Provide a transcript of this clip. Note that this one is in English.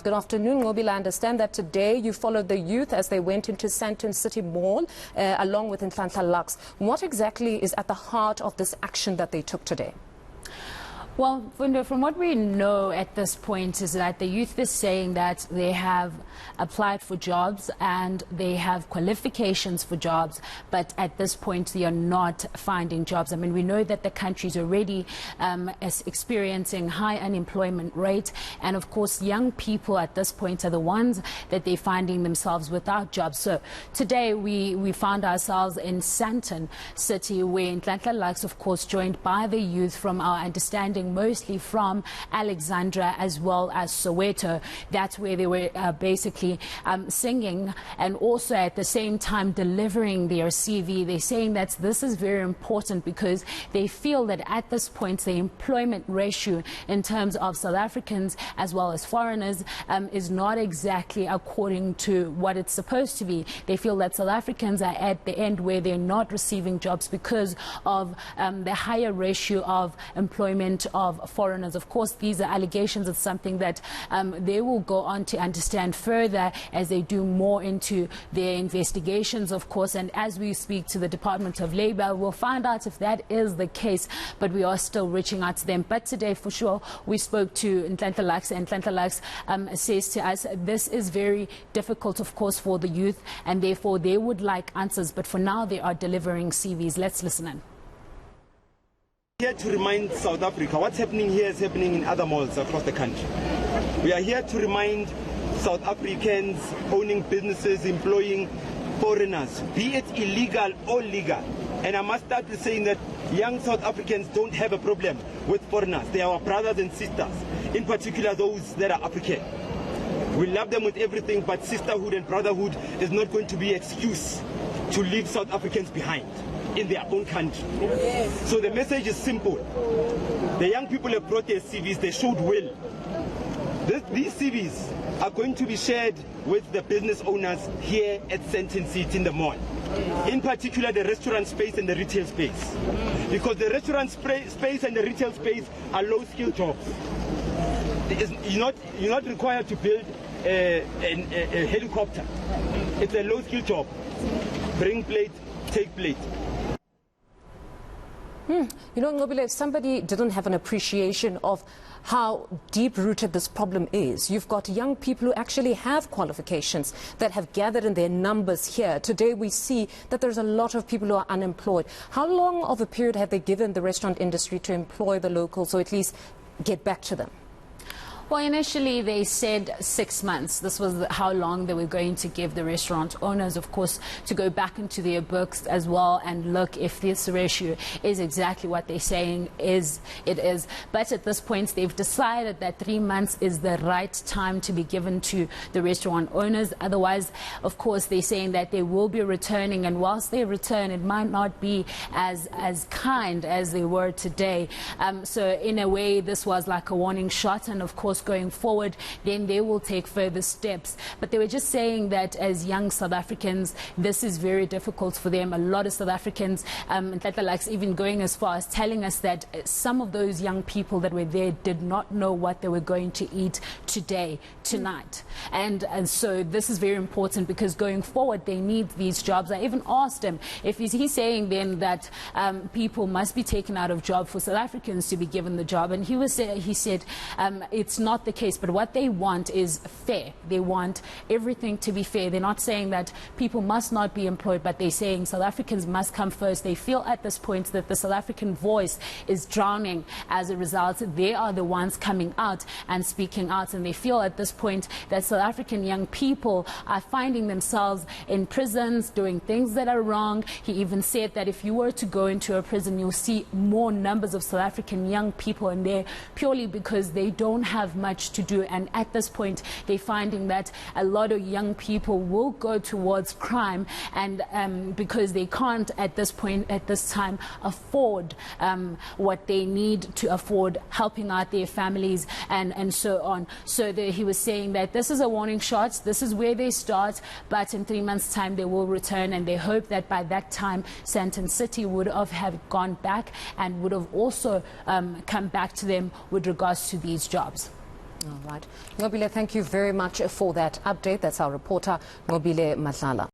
Good afternoon, Ngobile. I understand that today you followed the youth as they went into Sandton City Mall along with Nhlanhla Lux. What exactly is at the heart of this action that they took today? Well, from what we know at this point is that the youth is saying that they have applied for jobs and they have qualifications for jobs, but at this point they are not finding jobs. I mean, we know that the country is already experiencing high unemployment rate, and of course young people at this point are the ones that they're finding themselves without jobs. So today we found ourselves in Sandton City, where Nhlanhla Lux, of course, joined by the youth, from our understanding mostly from Alexandra as well as Soweto. That's where they were basically singing and also at the same time delivering their CV. They're saying that this is very important because they feel that at this point the employment ratio in terms of South Africans as well as foreigners is not exactly according to what it's supposed to be. They feel that South Africans are at the end where they're not receiving jobs because of the higher ratio of employment of foreigners. Of course, these are allegations. It's something that they will go on to understand further as they do more into their investigations, of course. And as we speak to the Department of Labour, we'll find out if that is the case, but we are still reaching out to them. But today, for sure, we spoke to Nhlanhla Lux, and Nhlanhla Lux says to us this is very difficult, of course, for the youth, and therefore they would like answers. But for now, they are delivering CVs. Let's listen in. Here to remind South Africa what's happening here is happening in other malls across the country. We are here to remind South Africans owning businesses, employing foreigners, be it illegal or legal. And I must start with saying that young South Africans don't have a problem with foreigners. They are our brothers and sisters, in particular those that are African. We love them with everything, but sisterhood and brotherhood is not going to be an excuse to leave South Africans behind in their own country. Yes. So the message is simple. The young people have brought their CVs, they showed will. These CVs are going to be shared with the business owners here at Sandton City in the mall. In particular, the restaurant space and the retail space. Because the restaurant space and the retail space are low-skill jobs. You're not required to build a helicopter. It's a low-skill job. Bring plate, take plate. You know, Ngobile, if somebody didn't have an appreciation of how deep-rooted this problem is, you've got young people who actually have qualifications that have gathered in their numbers here. Today we see that there's a lot of people who are unemployed. How long of a period have they given the restaurant industry to employ the locals, or at least get back to them? Well, initially they said 6 months. This was how long they were going to give the restaurant owners, of course, to go back into their books as well and look if this ratio is exactly what they're saying it is. But at this point, they've decided that 3 months is the right time to be given to the restaurant owners. Otherwise, of course, they're saying that they will be returning, and whilst they return, it might not be as kind as they were today. So in a way, this was like a warning shot, and of course, going forward, then they will take further steps. But they were just saying that as young South Africans, this is very difficult for them. A lot of South Africans, Nhlanhla Lux even going as far as telling us that some of those young people that were there did not know what they were going to eat tonight. And so this is very important because going forward, they need these jobs. I even asked him if he's saying then that people must be taken out of job for South Africans to be given the job. And he said it's not the case, but what they want is fair. They want everything to be fair. They're not saying that people must not be employed, but they're saying South Africans must come first. They feel at this point that the South African voice is drowning as a result. They are the ones coming out and speaking out, and they feel at this point that South African young people are finding themselves in prisons doing things that are wrong. He even said that if you were to go into a prison, you'll see more numbers of South African young people in there purely because they don't have much to do. And at this point, they're finding that a lot of young people will go towards crime, and because they can't at this point, at this time, afford what they need to afford, helping out their families and so on. So he was saying that this is a warning shot. This is where they start, but in 3 months' time, they will return, and they hope that by that time, Sandton City would have gone back and would have also come back to them with regards to these jobs. All right. Ngobile, thank you very much for that update. That's our reporter, Ngobile Madlala.